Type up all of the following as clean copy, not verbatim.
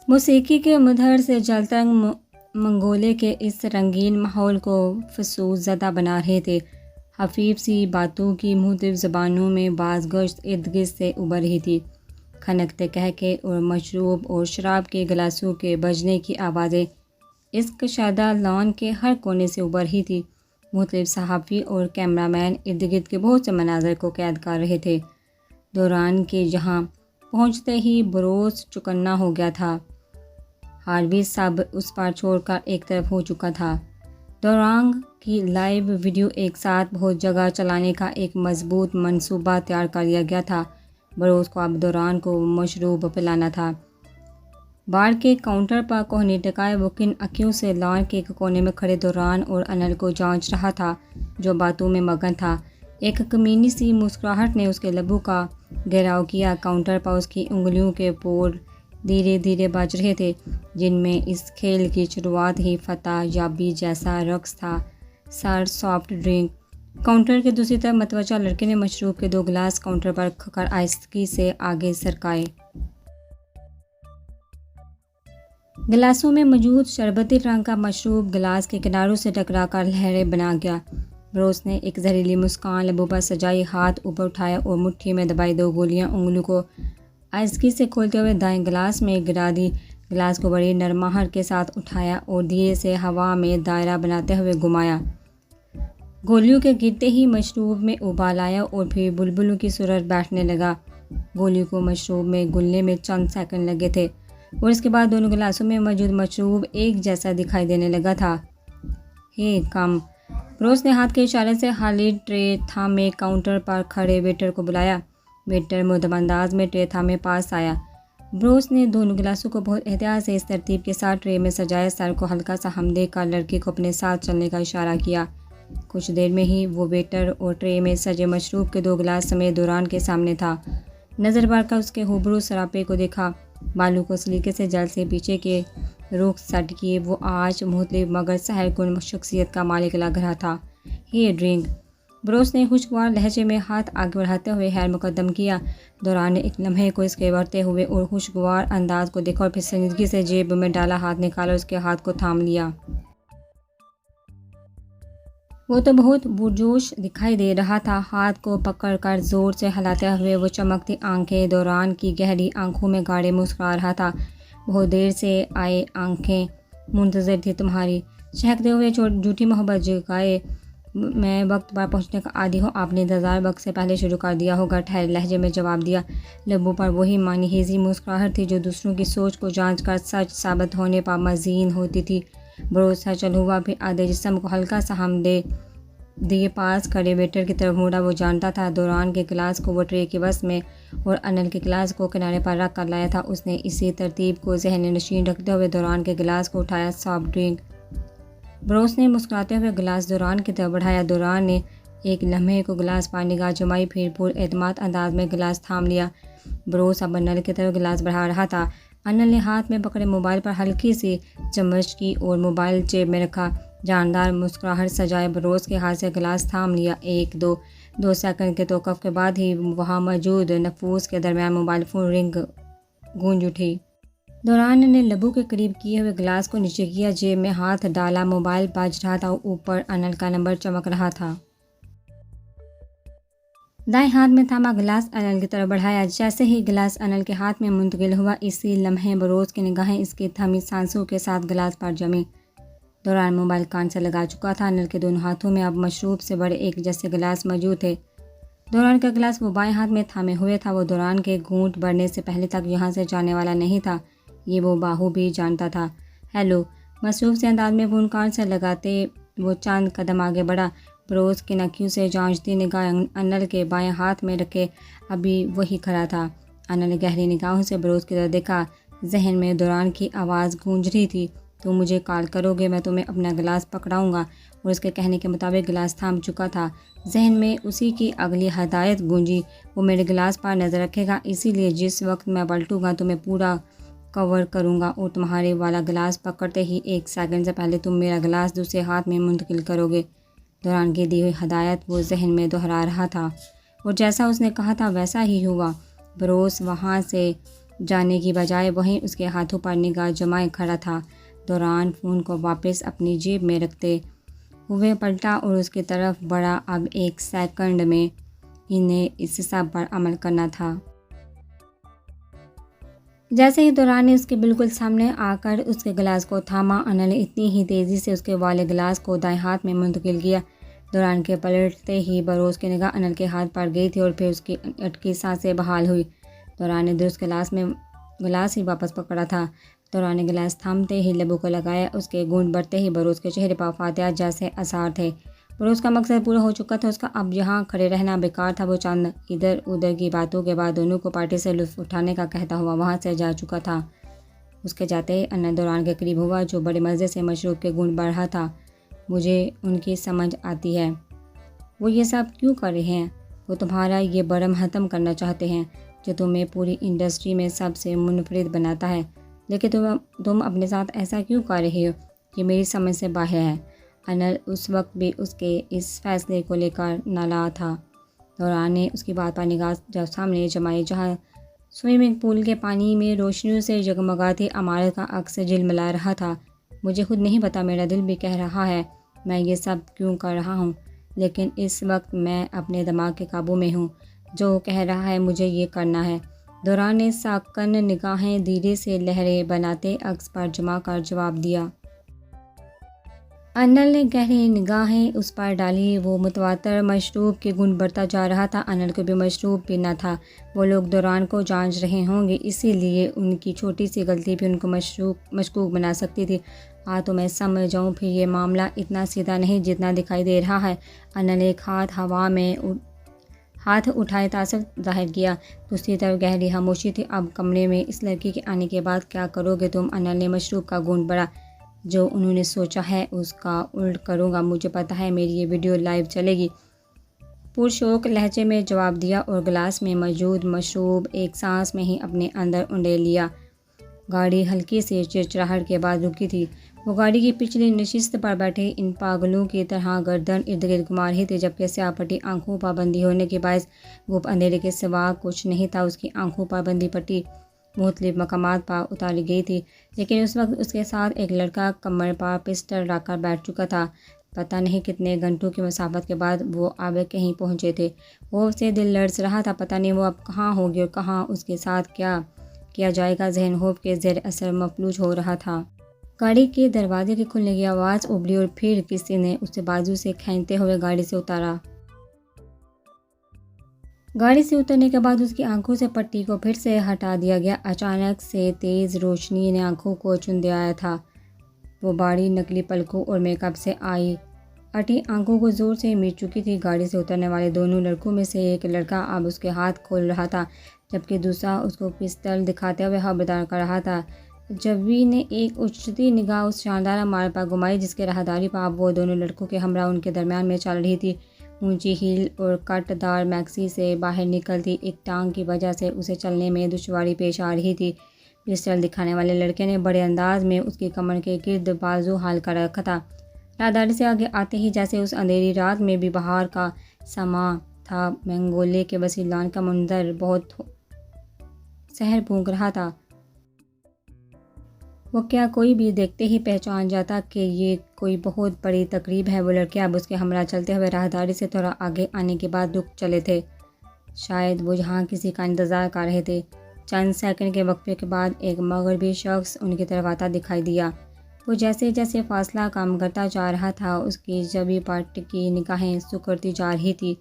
موسیقی کے مدھر سے جلتنگ منگولے کے اس رنگین ماحول کو فسوس زدہ بنا رہے تھے۔ خفیف سی باتوں کی مختلف زبانوں میں بعض گشت ارد گرد سے ابھر رہی تھی۔ کھنکتے قہقہے اور مشروب اور شراب کے گلاسوں کے بجنے کی آوازیں اس کشادہ لان کے ہر کونے سے ابھر رہی تھی۔ مختلف صحافی اور کیمرہ مین ارد گرد کے بہت سے مناظر کو قید کر رہے تھے۔ دوران کے جہاں پہنچتے ہی بروس چکنا ہو گیا تھا۔ ہاروی سب اس پر چھوڑ کر ایک طرف ہو چکا تھا۔ دوران کی لائیو ویڈیو ایک ساتھ بہت جگہ چلانے کا ایک مضبوط منصوبہ تیار کر لیا گیا تھا۔ بروس کو اب دوران کو مشروب پلانا تھا۔ بار کے کاؤنٹر پر کوہنی ٹکائے وہ کن اکھیوں سے لان کے ایک کونے میں کھڑے دوران اور انل کو جانچ رہا تھا جو باتوں میں مگن تھا۔ ایک کمینی سی مسکراہٹ نے اس کے لبوں کا گھیراؤ کیا۔ کاؤنٹر پر اس کی انگلیوں کے پور دھیرے دھیرے بج رہے تھے جن میں اس کھیل کی شروعات ہی فتح یابی جیسا رقص تھا۔ سر سافٹ ڈرنک۔ کاؤنٹر کے دوسری طرف متوجہ لڑکے نے مشروب کے 2 گلاس کاؤنٹر پر رکھ کر آہستگی سے آگے سرکائے۔ گلاسوں میں موجود شربتی رنگ کا مشروب گلاس کے کناروں سے ٹکرا کر لہریں بنا گیا۔ بروس نے ایک زہریلی مسکان لبوں پر سجائی، ہاتھ اوپر اٹھایا اور مٹھی میں دبائی 2 گولیاں انگلیوں کو آہستگی سے کھولتے ہوئے دائیں گلاس میں گرا دی۔ گلاس کو بڑی نرماہٹ کے ساتھ اٹھایا اور دھیرے سے ہوا میں دائرہ بناتے ہوئے گھمایا۔ گولیوں کے گرتے ہی مشروب میں ابال آیا اور پھر بلبلوں کی صورت بیٹھنے لگا۔ گولیوں کو مشروب میں گلنے میں چند سیکنڈ لگے تھے اور اس کے بعد دونوں گلاسوں میں موجود مشروب ایک جیسا دکھائی دینے لگا تھا۔ ہے کم۔ بروس نے ہاتھ کے اشارے سے خالی ٹرے تھامے کاؤنٹر پر کھڑے ویٹر کو بلایا۔ ویٹر مؤدب انداز میں ٹرے تھامے پاس آیا۔ بروس نے دونوں گلاسوں کو بہت احتیاط سے اس ترتیب کے ساتھ ٹرے میں سجایا۔ سر کو ہلکا سا ہم دے کر لڑکے کو اپنے ساتھ چلنے کا اشارہ کیا۔ کچھ دیر میں ہی وہ ویٹر اور ٹرے میں سجے مشروب کے 2 گلاس سمیت دوران کے سامنے تھا۔ نظر بڑھ کر اس کے ہوبرو سراپے کو دیکھا۔ بالوں کو سلیقے سے جل سے پیچھے کے رخ سیٹ کیے وہ آج مختلف مگر سحر کن شخصیت کا مالک لگ رہا تھا۔ ہے ڈرنک۔ بروس نے خوشگوار لہجے میں ہاتھ آگے بڑھاتے ہوئے خیر مقدم کیا۔ دوران نے ایک لمحے کو اس کے بڑھتے ہوئے اور خوشگوار انداز کو دیکھا اور پھر سنجیدگی سے جیب میں ڈالا ہاتھ نکالا اور اس کے ہاتھ کو تھام لیا۔ وہ تو بہت پرجوش دکھائی دے رہا تھا۔ ہاتھ کو پکڑ کر زور سے ہلاتے ہوئے وہ چمکتی آنکھیں دوران کی گہری آنکھوں میں گاڑے مسکرا رہا تھا۔ بہت دیر سے آئے آنکھیں منتظر تھی تمہاری چہکتے ہوئے جھوٹی محبت جگائے۔ میں وقت پر پہنچنے کا عادی ہوں۔ آپ نے انتظار وقت سے پہلے شروع کر دیا ہوگا، ٹھہرے لہجے میں جواب دیا۔ لبوں پر وہی معنی خیز مسکراہٹ تھی جو دوسروں کی سوچ کو جانچ کر سچ ثابت ہونے پر مزین ہوتی تھی۔ بروس ہلچل ہوا، پھر آدھے جسم کو ہلکا سا ہم دیے پاس کھڑے ویٹر کی طرف مڑا۔ وہ جانتا تھا دوران کے گلاس کو وہ ٹرے کے وسط میں اور انل کے گلاس کو کنارے پر رکھ کر لایا تھا۔ اس نے اسی ترتیب کو ذہن نشین رکھتے ہوئے دوران کے گلاس کو اٹھایا۔ Soft drink. بروس نے مسکراتے ہوئے گلاس دوران کی طرف بڑھایا۔ دوران نے ایک لمحے کو گلاس پر نگاہ جمائی، پھر پر اعتماد انداز میں گلاس تھام لیا۔ بروس اب انل کی طرف گلاس بڑھا رہا تھا۔ انل نے ہاتھ میں پکڑے موبائل پر ہلکی سی چمچ کی اور موبائل جیب میں رکھا۔ جاندار مسکراہٹ سجائے بروس کے ہاتھ سے گلاس تھام لیا۔ 1-2 سیکنڈ کے توقف کے بعد ہی وہاں موجود نفوس کے درمیان موبائل فون رنگ گونج اٹھی۔ دوران نے لبوں کے قریب کیے ہوئے گلاس کو نیچے کیا، جیب میں ہاتھ ڈالا۔ موبائل بج رہا تھا، اوپر انل کا نمبر چمک رہا تھا۔ دائیں ہاتھ میں تھاما گلاس انل کی طرف بڑھایا۔ جیسے ہی گلاس انل کے ہاتھ میں منتقل ہوا، اسی لمحے بروس کی نگاہیں اس کی تھمی سانسوں کے ساتھ گلاس پر جمیں۔ دوران موبائل کان سے لگا چکا تھا۔ انل کے دونوں ہاتھوں میں اب مشروب سے بڑے ایک جیسے گلاس موجود تھے۔ دوران کا گلاس وہ بائیں ہاتھ میں تھامے ہوئے تھا۔ وہ دوران کے گھونٹ بھرنے سے پہلے تک یہاں سے جانے والا نہیں تھا، یہ وہ باہو بھی جانتا تھا۔ ہیلو۔ مصروف سے انداز میں فون کان سے لگاتے وہ چند قدم آگے بڑھا۔ بروس کی ناکیوں سے جانچتی نگاہ انل کے بائیں ہاتھ میں رکھے ابھی وہی کھڑا تھا۔ انل نے گہری نگاہوں سے بروس کی طرف دیکھا۔ ذہن میں دوران کی آواز گونج رہی تھی، تم مجھے کال کرو گے، میں تمہیں اپنا گلاس پکڑاؤں گا۔ اور اس کے کہنے کے مطابق گلاس تھام چکا تھا۔ ذہن میں اسی کی اگلی ہدایت گونجی، وہ میرے گلاس پر نظر رکھے گا، اسی لیے جس وقت میں پلٹوں گا تمہیں پورا کور کروں گا اور تمہارے والا گلاس پکڑتے ہی 1 سیکنڈ سے پہلے تم میرا گلاس دوسرے ہاتھ میں منتقل کرو گے۔ دوران کی دی ہوئی ہدایت وہ ذہن میں دہرا رہا تھا اور جیسا اس نے کہا تھا ویسا ہی ہوا۔ بروس وہاں سے جانے کی بجائے وہیں اس کے ہاتھوں پر نگاہ جمائے کھڑا تھا۔ دوران فون کو واپس اپنی جیب میں رکھتے ہوئے پلٹا اور اس کی طرف بڑھا۔ اب ایک سیکنڈ میں انہیں اس سب پر عمل کرنا تھا۔ جیسے ہی دوران نے اس کے بالکل سامنے آ کر اس کے گلاس کو تھاما، انل نے اتنی ہی تیزی سے اس کے والے گلاس کو دائیں ہاتھ میں منتقل کیا۔ دوران کے پلٹتے ہی بروز کی نگاہ انل کے ہاتھ پر گئی تھی اور پھر اس کی اٹکی سانسیں بحال ہوئی۔ دوران نے درست گلاس ہی واپس پکڑا تھا۔ دوران نے گلاس تھامتے ہی لبوں کو لگایا۔ اس کے گونج بڑھتے ہی بروز کے چہرے پر فاتحہ جیسے آثار تھے۔ بروز کا مقصد پورا ہو چکا تھا، اس کا اب یہاں کھڑے رہنا بیکار تھا۔ وہ چند ادھر ادھر کی باتوں کے بعد دونوں کو پارٹی سے لطف اٹھانے کا کہتا ہوا وہاں سے جا چکا تھا۔ اس کے جاتے ہی انل دوران کے قریب ہوا جو بڑے مزے سے مشروب کے گونج بڑھ رہا تھا۔ مجھے ان کی سمجھ آتی ہے، وہ یہ سب کیوں کر رہے ہیں؟ وہ تمہارا یہ برم ختم کرنا چاہتے ہیں جو تمہیں پوری انڈسٹری میں سب سے منفرد بناتا ہے، لیکن تم اپنے ساتھ ایسا کیوں کر رہے ہو؟ یہ میری سمجھ سے باہر ہے۔ انل اس وقت بھی اس کے اس فیصلے کو لے کر نالاں تھا۔ دوران نے اس کی بات پر نگاہ جب سامنے جمائی جہاں سوئمنگ پول کے پانی میں روشنیوں سے جگمگاتی عمارت کا عکس جھلملا رہا تھا۔ مجھے خود نہیں پتا، میرا دل بھی کہہ رہا ہے میں یہ سب کیوں کر رہا ہوں، لیکن اس وقت میں اپنے دماغ کے قابو میں ہوں جو کہہ رہا ہے مجھے یہ کرنا ہے۔ دوران نے ساکن نگاہیں دھیرے سے لہریں بناتے عکس پر جما کر جواب دیا۔ انل نے گہری نگاہیں اس پر ڈالی۔ وہ متواتر مشروب کے گنج بڑھتا جا رہا تھا۔ انل کو بھی مشروب پینا تھا۔ وہ لوگ دوران کو جانچ رہے ہوں گے، اسی لیے ان کی چھوٹی سی غلطی بھی ان کو مشکوک بنا سکتی تھی۔ تو میں سمجھ جاؤں پھر یہ معاملہ اتنا سیدھا نہیں جتنا دکھائی دے رہا ہے۔ انل نے ایک ہاتھ اٹھائے تاثر ظاہر کیا۔ دوسری طرف گہری خاموشی تھی۔ اب کمرے میں اس لڑکی کے آنے کے بعد کیا کرو گے تم؟ انل نے مشروب کا گونج بڑھا۔ جو انہوں نے سوچا ہے اس کا الٹ کروں گا، مجھے پتا ہے میری یہ ویڈیو لائیو چلے گی، پرشوق لہجے میں جواب دیا اور گلاس میں موجود مشروب ایک سانس میں ہی اپنے اندر انڈیل لیا۔ گاڑی ہلکی سی چرچراہٹ کے بعد رکی تھی۔ وہ گاڑی کی پچھلی نشست پر بیٹھے ان پاگلوں کی طرح گردن ارد گرد گھما رہی تھی، جبکہ سیاہ پٹی آنکھوں پر بندھی ہونے کے باعث گپ اندھیرے کے سوا کچھ نہیں تھا۔ اس کی آنکھوں پر بندھی پٹی مختلف مقامات پر اتاری گئی تھی، لیکن اس وقت اس کے ساتھ ایک لڑکا کمر پر پسٹل رکھ کر بیٹھ چکا تھا۔ پتہ نہیں کتنے گھنٹوں کی مسافت کے بعد وہ اب کہیں پہنچے تھے۔ خوف سے دل لرز رہا تھا، پتہ نہیں وہ اب کہاں ہوگی اور کہاں اس کے ساتھ کیا کیا جائے گا۔ ذہن خوف کے زیر اثر مفلوج ہو رہا تھا۔ گاڑی کے دروازے کے کھلنے کی آواز ابھری اور پھر کسی نے اسے بازو سے کھینچتے ہوئے گاڑی سے اتارا۔ گاڑی سے اترنے کے بعد اس کی آنکھوں سے پٹی کو پھر سے ہٹا دیا گیا۔ اچانک سے تیز روشنی نے آنکھوں کو چن دیا تھا۔ وہ بڑی نکلی پلکوں اور میک اپ سے آئی اٹھی آنکھوں کو زور سے میر چکی تھی۔ گاڑی سے اترنے والے دونوں لڑکوں میں سے ایک لڑکا اب اس کے ہاتھ کھول رہا تھا، جبکہ دوسرا اس کو پسٹل دکھاتے ہوئے خبردار کر رہا تھا۔ جبی نے ایک اچھتی نگاہ اس شاندار عمارت پر گھمائی جس کے راہداری پر اب وہ دونوں لڑکوں کے ہمراہ ان کے درمیان میں چل رہی تھی۔ اونچی ہیل اور کٹ دار میکسی سے باہر نکلتی ایک ٹانگ کی وجہ سے اسے چلنے میں دشواری پیش آ رہی تھی۔ پسٹل دکھانے والے لڑکے نے بڑے انداز میں اس کی کمر کے گرد بازو حال کر رکھا تھا۔ راہداری سے آگے آتے ہی جیسے اس اندھیری رات میں بھی بہار کا سماں تھا، مینگولے کے وسیع لان کا منظر بہت سحر پھونک رہا تھا۔ وہ کیا کوئی بھی دیکھتے ہی پہچان جاتا کہ یہ کوئی بہت بڑی تقریب ہے۔ وہ لڑکے اب اس کے ہمراہ چلتے ہوئے راہداری سے تھوڑا آگے آنے کے بعد رک چلے تھے، شاید وہ جہاں کسی کا انتظار کر رہے تھے۔ چند سیکنڈ کے وقفے کے بعد ایک مغربی شخص ان کی طرف آتا دکھائی دیا۔ وہ جیسے جیسے فاصلہ کم کرتا جا رہا تھا اس کی جبیں پر ٹکی نگاہیں سکڑتی جا رہی تھی۔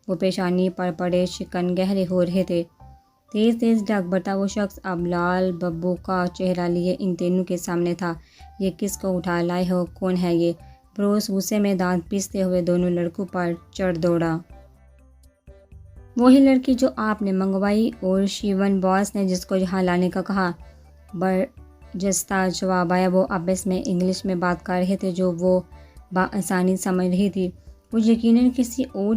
وہ پیشانی پر پڑے شکن گہرے ہو رہے تھے۔ تیز تیز ڈگ بڑھتا وہ شخص اب لال ببو کا چہرہ لیے ان تینوں کے سامنے تھا۔ یہ کس کو اٹھا لائے ہو؟ کون ہے یہ؟ بروس غصے میں دانت پیستے ہوئے دونوں لڑکوں پر چڑھ دوڑا۔ وہی لڑکی جو آپ نے منگوائی اور شیون باس نے جس کو یہاں لانے کا کہا۔ برجستہ جواب آیا۔ وہ آپس میں انگلش میں بات کر رہے تھے جو وہ بآسانی سمجھ رہی تھی۔ وہ یقیناً کسی اور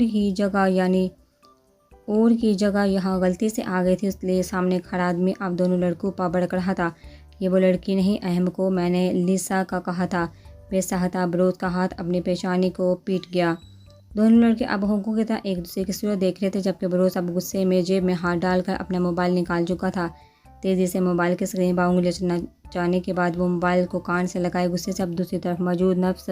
کی جگہ یہاں غلطی سے آ گئی تھی، اس لیے سامنے کھڑا آدمی اب دونوں لڑکوں پر بھڑک رہا تھا۔ یہ وہ لڑکی نہیں اہم کو میں نے لیسا کا کہا تھا۔ بے سہتا بروس کا ہاتھ اپنی پیشانی کو پیٹ گیا۔ دونوں لڑکے اب ہونکوں کی طرح ایک دوسرے کی صورت دیکھ رہے تھے، جبکہ بروس اب غصے میں جیب میں ہاتھ ڈال کر اپنا موبائل نکال چکا تھا۔ تیزی سے موبائل کی اسکرین پر انگلیاں چلانے کے بعد وہ موبائل کو کان سے لگائے غصے سے اب دوسری طرف موجود نفس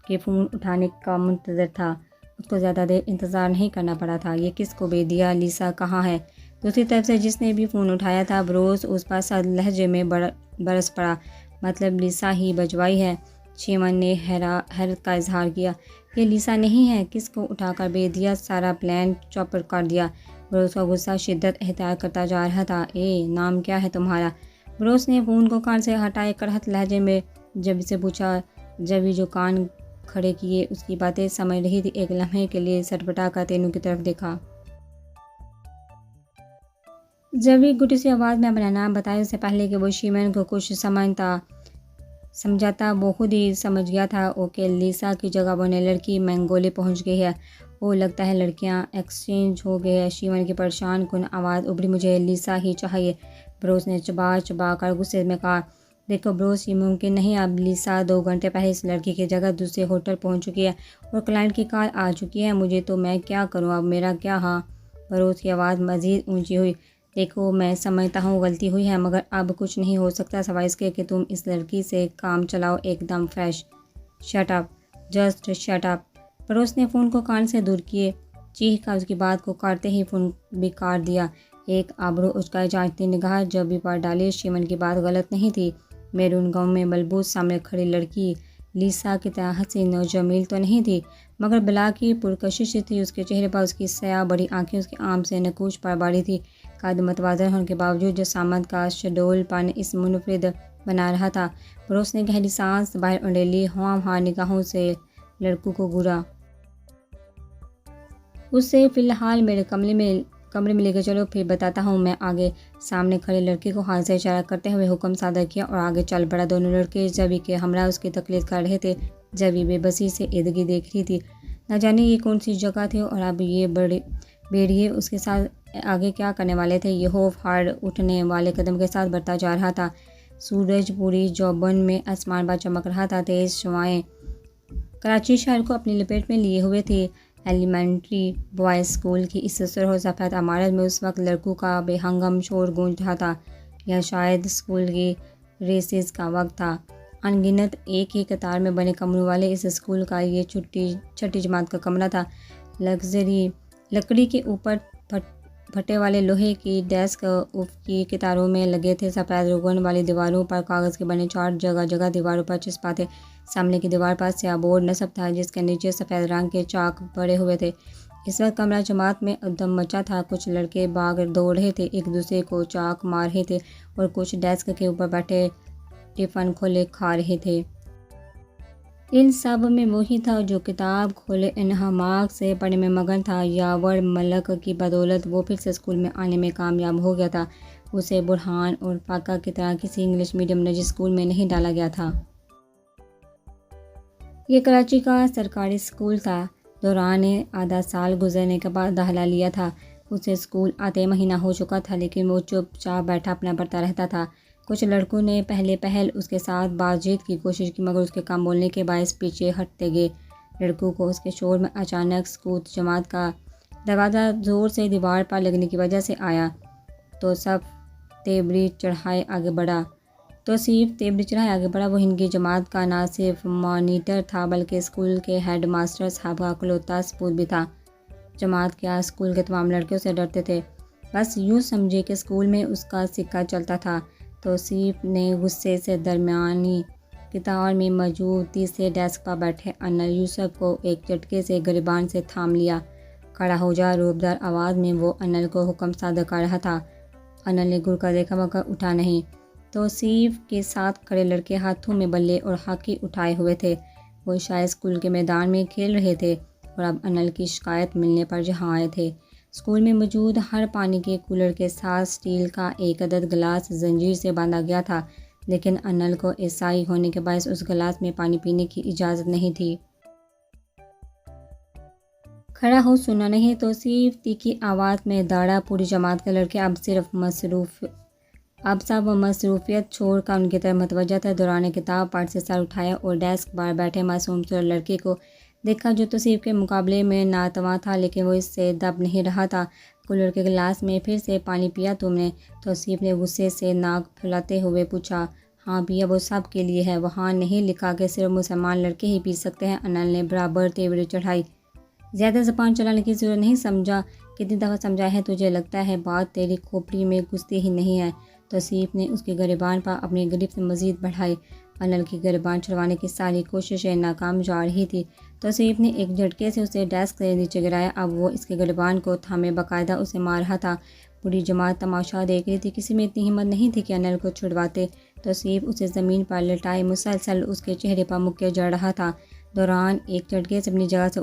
کے فون اٹھانے کا منتظر تھا۔ اس کو زیادہ دیر انتظار نہیں کرنا پڑا تھا۔ یہ کس کو بھیج دیا؟ لیسا کہاں ہے؟ دوسری طرف سے جس نے بھی فون اٹھایا تھا بروس اس پر سرد لہجے میں برس پڑا۔ مطلب لیسا ہی بجوائی ہے؟ شیون نے حیرت کا اظہار کیا۔ یہ لیسا نہیں ہے، کس کو اٹھا کر بھیج دیا؟ سارا پلان چوپٹ کر دیا۔ بروس کا غصہ شدت اختیار کرتا جا رہا تھا۔ نام کیا ہے تمہارا؟ بروس نے فون کو کان سے ہٹائے کرہت لہجے میں جبی سے پوچھا۔ جبی جو کان کھڑے کیے اس کی باتیں سمجھ رہی تھی ایک لمحے کے لیے سٹپٹا کر تینوں کی طرف دیکھا۔ جبی گھٹی سی آواز میں اپنا نام بتایا۔ اس سے پہلے کہ وہ شیون کو کچھ سمجھاتا وہ خود ہی سمجھ گیا تھا کہ لیسا کی جگہ وہ نئی لڑکی مینگولے پہنچ گئی ہے۔ لگتا ہے لڑکیاں ایکسچینج ہو گئے ہیں۔ شیون کی پریشان کن آواز ابھری۔ مجھے لیسا ہی چاہیے، بروس نے چبا کر غصے میں کہا۔ دیکھو بروس، یہ ممکن نہیں۔ اب لیسا 2 گھنٹے پہلے اس لڑکی کی جگہ دوسرے ہوٹل پہنچ چکی ہے اور کلائنٹ کی کال آ چکی ہے۔ مجھے تو میں کیا کروں اب؟ میرا کیا؟ ہاں، بروس کی آواز مزید اونچی ہوئی۔ دیکھو میں سمجھتا ہوں غلطی ہوئی ہے، مگر اب کچھ نہیں ہو سکتا سوائے اس کے کہ تم اس لڑکی سے کام چلاؤ ایک دم fresh. Shut up, just shut up. Bruce نے فون کو کان سے دور کیے چیخ کر اس کی بات کو کاٹتے ہی فون بھی کاٹ دیا۔ ایک آبرو اچکائے جانچتی نگاہ جبی پر ڈالی۔ شیون کی بات غلط نہیں تھی۔ میرون گاؤں میں ملبوس سامنے کھڑی لڑکی لیسا کی طرح حسین و جمیل تو نہیں تھی، مگر بلا کی پرکشش تھی اس کے چہرے پر۔ اس کی سیاہ بڑی آنکھیں اس کے عام سے نقوش پر باری تھی۔ قد متوازن ہونے کے باوجود جسامت کا شڈول پن اس منفرد بنا رہا تھا۔ بروس نے گہری سانس باہر انڈیلی ہواں نگاہوں سے لڑکوں کو گھورا۔ اسے فی الحال میرے کمرے میں لے کر چلو، پھر بتاتا ہوں میں آگے۔ سامنے کھڑے لڑکے کو ہاتھ سے اشارہ کرتے ہوئے حکم صادر کیا اور آگے چل پڑا۔ دونوں لڑکے جبی کے ہمراہ اس کی تقلید کر رہے تھے۔ جبی بے بسی سے ارد گرد دیکھ رہی تھی۔ نہ جانے یہ کون سی جگہ تھی اور اب یہ بھیڑیے اس کے ساتھ آگے کیا کرنے والے تھے۔ یہ خوف ہار اٹھنے والے قدم کے ساتھ بڑھتا جا رہا تھا۔ سورج پوری جوبن میں آسمان پر چمک رہا تھا۔ تیز شعاعیں کراچی شہر کو اپنی لپیٹ میں لیے ہوئے تھی۔ ایلیمنٹری بوائز اسکول کی اس سرخ و سفید عمارت میں اس وقت لڑکوں کا بے ہنگم شور گونج رہا تھا، یا شاید اسکول کی ریسز کا وقت تھا۔ ان گنت ایک ہی قطار میں بنے کمروں والے اس اسکول کا یہ چھٹی جماعت کا کمرہ تھا۔ لکڑی کے اوپر پھٹے والے لوہے کی ڈیسک افقی قطاروں میں لگے تھے۔ سفید روغن والی دیواروں پر کاغذ کے بنے چارٹ جگہ جگہ دیواروں پر چسپاں تھے۔ سامنے کی دیوار پر سیاہ بورڈ نصب تھا جس کے نیچے سفید رنگ کے چاک پڑے ہوئے تھے۔ اس وقت کمرہ جماعت میں ادھم مچا تھا۔ کچھ لڑکے بھاگ دوڑ رہے تھے، ایک دوسرے کو چاک مار رہے تھے اور کچھ ڈیسک کے اوپر بیٹھے ٹفن کھولے کھا رہے تھے۔ ان سب میں وہی تھا جو کتاب کھولے انہماک سے پڑھنے میں مگن تھا۔ یاور ملک کی بدولت وہ پھر سے اسکول میں آنے میں کامیاب ہو گیا تھا۔ اسے برہان اور فاقہ کی طرح کسی انگلش میڈیم نجی اسکول میں نہیں ڈالا گیا تھا۔ یہ کراچی کا سرکاری اسکول تھا۔ دوران آدھا سال گزرنے کے بعد داخلہ لیا تھا۔ اسے اسکول آتے مہینہ ہو چکا تھا، لیکن وہ چپ چاپ بیٹھا اپنا پڑھتا رہتا تھا۔ کچھ لڑکوں نے پہل اس کے ساتھ بات چیت کی کوشش کی، مگر اس کے کم بولنے کے باعث پیچھے ہٹتے گئے۔ لڑکوں کو اس کے شور میں اچانک سکوت جماعت کا دروازہ زور سے دیوار پر لگنے کی وجہ سے آیا تو صف تیبری چڑھائے آگے بڑھا۔ وہ ہندی جماعت کا نہ صرف مانیٹر تھا بلکہ اسکول کے ہیڈ ماسٹر صاحب کا اکلوتا سپوت بھی تھا۔ جماعت کیا اسکول کے تمام لڑکے اسے ڈرتے تھے، بس یوں سمجھے کہ اسکول میں اس کا سکہ چلتا تھا۔ توصیف نے غصے سے درمیانی قطار میں موجود تیسرے ڈیسک پر بیٹھے انل یوسف کو ایک جھٹکے سے گریبان سے تھام لیا۔ کھڑا ہو جا، روبدار آواز میں وہ انل کو حکم صادر کر رہا تھا۔ انل نے گھر کر دیکھا مگر اٹھا نہیں۔ توصیف کے ساتھ کھڑے لڑکے ہاتھوں میں بلے اور ہاکی اٹھائے ہوئے تھے۔ وہ شاید اسکول کے میدان میں کھیل رہے تھے اور اب انل کی شکایت ملنے پر جہاں آئے تھے۔ اسکول میں موجود ہر پانی کے کولر کے ساتھ اسٹیل کا ایک عدد گلاس زنجیر سے باندھا گیا تھا، لیکن انل کو عیسائی ہونے کے باعث اس گلاس میں پانی پینے کی اجازت نہیں تھی۔ کھڑا ہو، سنا نہیں؟ توصیف تیکھی آواز میں دوڑا۔ پوری جماعت کے لڑکے اب سب مصروفیت چھوڑ کر ان کی طرف متوجہ تھے۔ دوران کتاب پڑھ سے سر اٹھایا اور ڈیسک پر بیٹھے معصوم صورت لڑکے کو دیکھا جو توصیف کے مقابلے میں ناتواں تھا، لیکن وہ اس سے دب نہیں رہا تھا۔ کولر کے گلاس میں پھر سے پانی پیا تم نے؟ توصیف نے غصے سے ناک پھلاتے ہوئے پوچھا۔ ہاں پیا، وہ سب کے لیے ہے، وہاں نہیں لکھا کہ صرف مسلمان لڑکے ہی پی سکتے ہیں۔ انل نے برابر تیوری چڑھائی۔ زیادہ زبان چلانے کی ضرورت نہیں، سمجھا؟ کتنی دفعہ سمجھا ہے تجھے؟ لگتا ہے بات تیری کھوپڑی میں گھستی ہی نہیں ہے۔ توصیف نے اس کی گریبان پر اپنی گرفت مزید بڑھائی۔ انل کی گریبان چھڑوانے کی ساری کوششیں ناکام جا رہی تھی۔ توصیف نے ایک جھٹکے سے اسے ڈیسک سے نیچے گرایا۔ اب وہ اس کی گریبان کو تھامے باقاعدہ اسے مار رہا تھا۔ پوری جماعت تماشا دیکھ رہی تھی، کسی میں اتنی ہمت نہیں تھی کہ انل کو چھڑواتے۔ توصیف اسے زمین پر لٹائے مسلسل اس کے چہرے پر مکے جڑ رہا تھا۔ دوران ایک جھٹکے سے اپنی جگہ سے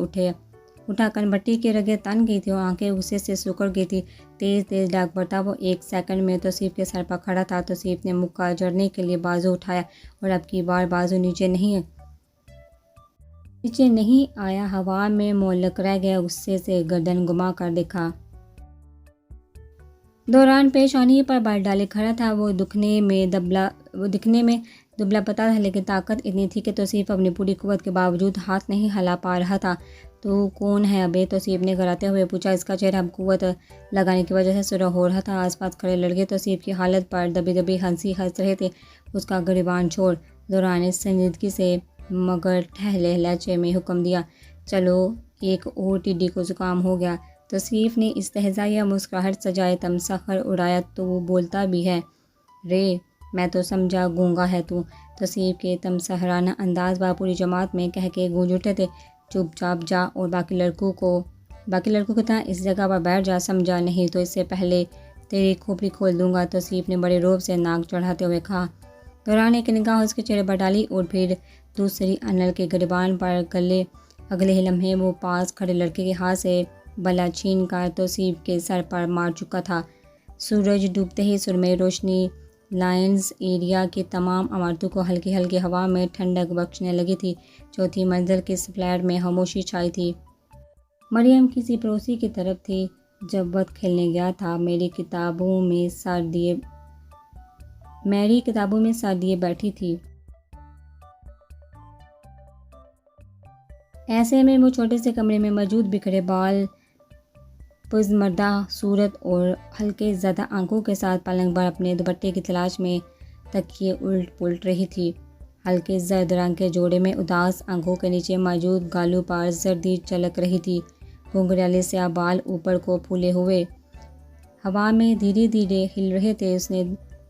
اٹھا کنبٹی کی رگیں تن گئی تھی اور آنکھیں غصے سے سکڑ گئی تھی۔ تیز تیز ڈاک پڑتا وہ ایک سیکنڈ میں توصیف کے سر پر کھڑا تھا۔ توصیف نے مکہ جڑنے کے لیے بازو اٹھایا اور اب کی بار بازو نیچے نہیں آیا، ہوا میں معلق رہ گیا۔ غصے سے گردن گھما کر دیکھا۔ دوران پیشانی پر بال ڈالے کھڑا تھا۔ وہ دکھنے میں دبلا پتلا تھا، لیکن طاقت اتنی تھی کہ توصیف اپنی پوری قوت کے باوجود ہاتھ نہیں ہلا پا رہا تھا۔ تو کون ہے ابے؟ توصیف نے گھراتے ہوئے پوچھا۔ اس کا چہرہ اب قوت لگانے کی وجہ سے سرخ ہو رہا تھا۔ آس پاس کھڑے لڑکے توصیف کی حالت پر دبی دبی ہنس رہے تھے۔ اس کا گریبان چھوڑ، دوران نے سنجیدگی سے مگر ٹھہلے لہجے میں حکم دیا۔ چلو، ایک اور ٹڈی کو زکام ہو گیا۔ توصیف نے استہزائیہ مسکراہٹ سجائے تمسخر اڑایا۔ تو وہ بولتا بھی ہے رے؟ میں تو سمجھا گونگا ہے تو۔ توصیف کے تمسخرانہ انداز پر پوری جماعت میں کہکے گونج اٹھے تھے۔ چپ چاپ جا اور باقی لڑکوں کی طرح اس جگہ پر بیٹھ جا، سمجھا؟ نہیں تو اس سے پہلے تیری کھوپڑی کھول دوں گا، توصیف نے بڑے رعب سے ناک چڑھاتے ہوئے کہا۔ دوران ایک نگاہ اس کے چہرے پر ڈالی اور پھر دوسری انل کے گریبان پر۔ اگلے ہی لمحے وہ پاس کھڑے لڑکے کے ہاتھ سے بلا چھین کر توصیف کے سر پر مار چکا تھا۔ سورج ڈوبتے ہی سرمئی روشنی لائنز ایریا کی تمام عمارتوں کو ہلکی ہلکی ہوا میں ٹھنڈک بخشنے لگی تھی۔ چوتھی منزل کے فلیٹ میں خاموشی چھائی تھی۔ مریم کسی پڑوسی کی طرف تھی۔ جب وقت کھیلنے گیا تھا، میری کتابوں میں سر دیے بیٹھی تھی۔ ایسے میں وہ چھوٹے سے کمرے میں موجود بکھرے بال، پزمردہ صورت اور ہلکے زدہ آنکھوں کے ساتھ پلنگ پر اپنے دوپٹے کی تلاش میں تکیے الٹ پلٹ رہی تھی۔ ہلکے زرد رنگ کے جوڑے میں اداس آنکھوں کے نیچے موجود گالوں پر زردی چلک رہی تھی۔ گھنگریالے سیاہ بال اوپر کو پھولے ہوئے ہوا میں دھیرے دھیرے ہل رہے تھے۔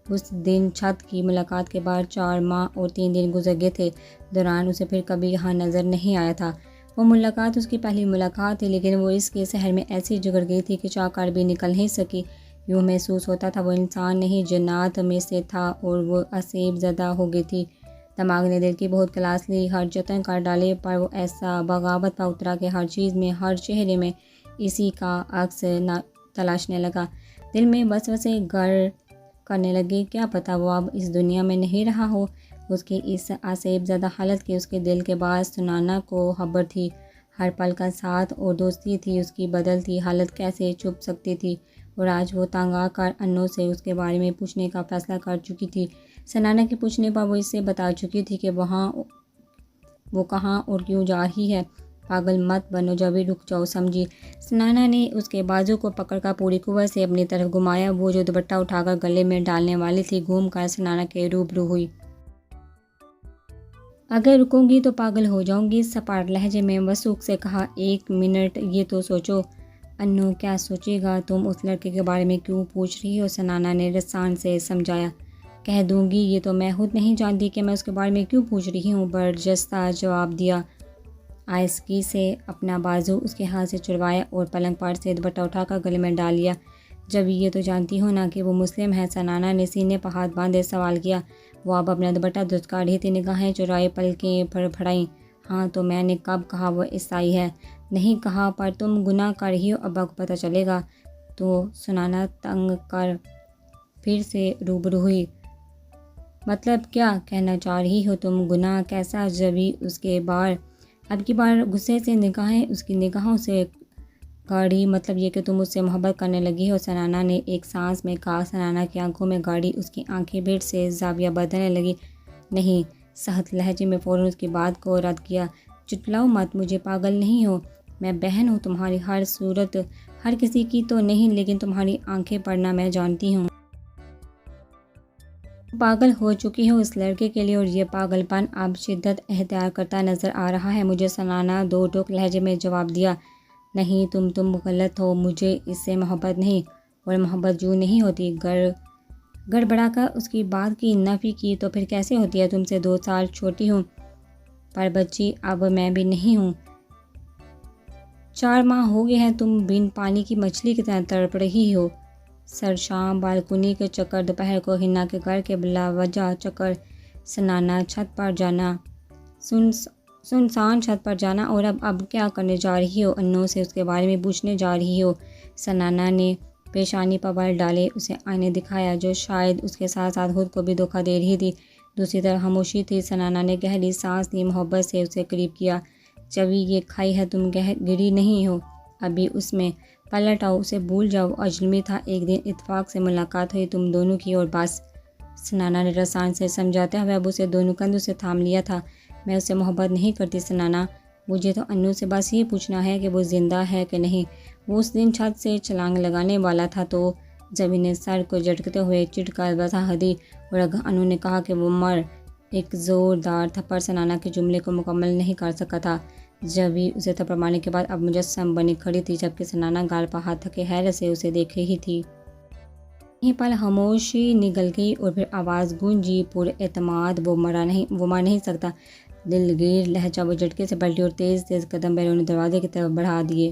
اس دن چھت کی ملاقات کے بعد 4 ماہ اور 3 دن گزر گئے تھے۔ دوران اسے پھر کبھی یہاں نظر نہیں آیا تھا۔ وہ ملاقات اس کی پہلی ملاقات تھی، لیکن وہ اس کے سحر میں ایسی جگڑ گئی تھی کہ چاہ کر بھی نکل نہیں سکی۔ یوں محسوس ہوتا تھا وہ انسان نہیں، جنات میں سے تھا اور وہ عصیب زدہ ہو گئی تھی۔ دماغ نے دل کی بہت کلاس لی، ہر جتن کر ڈالے، پر وہ ایسا بغاوت پر اترا کہ ہر چیز میں، ہر چہرے میں اسی کا عکس تلاشنے لگا۔ دل میں وسوسے گر کرنے لگے، کیا پتہ وہ اب اس دنیا میں نہیں رہا ہو۔ اس کی اس عصیب زدہ حالت کی اس کے دل کے بعد سنانا کو خبر تھی۔ ہر پل کا ساتھ اور دوستی تھی۔ اس کی بدلتی حالت کیسے چھپ سکتی تھی؟ اور آج وہ تنگ آ کر انوں سے اس کے بارے میں پوچھنے کا فیصلہ کر چکی تھی۔ سنانا کے پوچھنے پر وہ اس سے بتا چکی تھی کہ وہ کہاں اور کیوں جا رہی ہے۔ پاگل مت بنو، جبھی رک جاؤ، سمجھی؟ سنانا نے اس کے بازو کو پکڑ کر پوری قوت سے اپنی طرف گھمایا۔ وہ جو دوپٹہ اٹھا کر گلے میں ڈالنے والی تھی، گھوم کر سنانا کے روبرو ہوئی۔ اگر رکوں گی تو پاگل ہو جاؤں گی، سپاٹ لہجے میں وثوق سے کہا۔ 1 منٹ یہ تو سوچو۔ انو کیا سوچے گا؟ تم اس لڑکے کے بارے میں کیوں پوچھ رہی ہو؟ سنانا نے رسان سے سمجھایا۔ کہہ دوں گی، یہ تو میں خود نہیں جانتی کہ میں اس کے بارے میں کیوں پوچھ رہی ہوں، برجستہ جواب دیا۔ آہستگی سے اپنا بازو اس کے ہاتھ سے چھڑوایا اور پلنگ پر سے دوپٹہ اٹھا کر گلے میں ڈال لیا۔ جب یہ تو جانتی ہو نا کہ وہ مسلم ہے؟ سنانا نے سینے پر ہاتھ باندھے سوال کیا۔ وہ اب اپنا دوپٹہ دھسکا رہی تھی، نگاہیں چرائے، پلکیں پھڑپھڑائیں۔ ہاں تو میں نے کب کہا وہ عیسائی ہے؟ نہیں کہا، پر تم گناہ کر رہی ہو، ابا کو پتہ چلے گا تو۔ سنانا تنگ کر پھر سے روبرو ہوئی۔ مطلب کیا کہنا چاہ رہی ہو تم؟ گناہ کیسا؟ جبھی اس کے اب کی بار غصے سے نگاہیں اس کی نگاہوں سے گاڑی۔ مطلب یہ کہ تم اس سے محبت کرنے لگی ہو، سنانا نے ایک سانس میں کہا۔ سنانا کی آنکھوں میں گاڑی، اس کی آنکھیں بھیڑ سے زاویہ بدلنے لگی۔ نہیں، سخت لہجے میں فوراً اس کی بات کو رد کیا۔ جھٹلاؤ مت، مجھے پاگل نہیں ہو، میں بہن ہوں تمہاری، ہر صورت ہر کسی کی تو نہیں، لیکن تمہاری آنکھیں پڑھنا میں جانتی ہوں۔ پاگل ہو چکی ہو اس لڑکے کے لیے، اور یہ پاگل پن اب شدت اختیار کرتا نظر آ رہا ہے مجھے۔ ثنانا دو ٹوک لہجے میں جواب دیا۔ نہیں تم غلط ہو، مجھے اس سے محبت نہیں، اور محبت یوں نہیں ہوتی۔ گڑبڑا کر اس کی بات کی نفی کی۔ تو پھر کیسے ہوتی ہے؟ تم سے 2 سال چھوٹی ہوں، پر بچی اب میں بھی نہیں ہوں۔ 4 ماہ ہو گئے ہیں تم بن پانی کی مچھلی کی طرح تڑپ رہی ہو۔ سرشام بالکنی کے چکر، دوپہر کو ہنا کے گھر کے بلا وجہ چکر، ثنانا چھت پر جانا، سنسان چھت پر جانا، اور اب کیا کرنے جا رہی ہو؟ انوں سے اس کے بارے میں پوچھنے جا رہی ہو؟ ثنانا نے پیشانی پر بل ڈالے، اسے آئینے دکھایا جو شاید اس کے ساتھ ساتھ خود کو بھی دھوکہ دے رہی تھی۔ دوسری طرف خاموشی تھی۔ ثنانا نے گہری سانس لی، محبت سے اسے قریب کیا۔ چوی یہ کھائی ہے، تم گری نہیں ہو ابھی اس میں، پلٹ آؤ، اسے بھول جاؤ۔ اجنبی تھا، ایک دن اتفاق سے ملاقات ہوئی تم دونوں کی، اور بس۔ ثنانا نے رسان سے سمجھاتے ہوئے اب اسے دونوں کندھوں سے تھام لیا تھا۔ میں اس سے محبت نہیں کرتی ثنانا، مجھے تو انو سے بس یہ پوچھنا ہے کہ وہ زندہ ہے کہ نہیں۔ وہ اس دن چھت سے چھلانگ لگانے والا تھا تو زمین نے سر کو جھٹکتے ہوئے چڑکا بتا دی، اور انو نے کہا کہ وہ مر۔ ایک زوردار تھپڑ ثنانا کے جملے کو مکمل نہیں کر سکا تھا۔ جبھی اسے تھپڑ مارنے کے بعد اب مجسم بنی کھڑی تھی، جبکہ ثنانا گال پر ہاتھ رکھے حیرت سے اسے دیکھ رہی تھی۔ یہیں پل خاموشی نگل گئی، اور پھر آواز گونجی، پر اعتماد وہ مر نہیں سکتا۔ دلگیر لہجہ وہ جھٹکے سے پلٹی اور تیز قدم بیرون دروازے کی طرف بڑھا دیے۔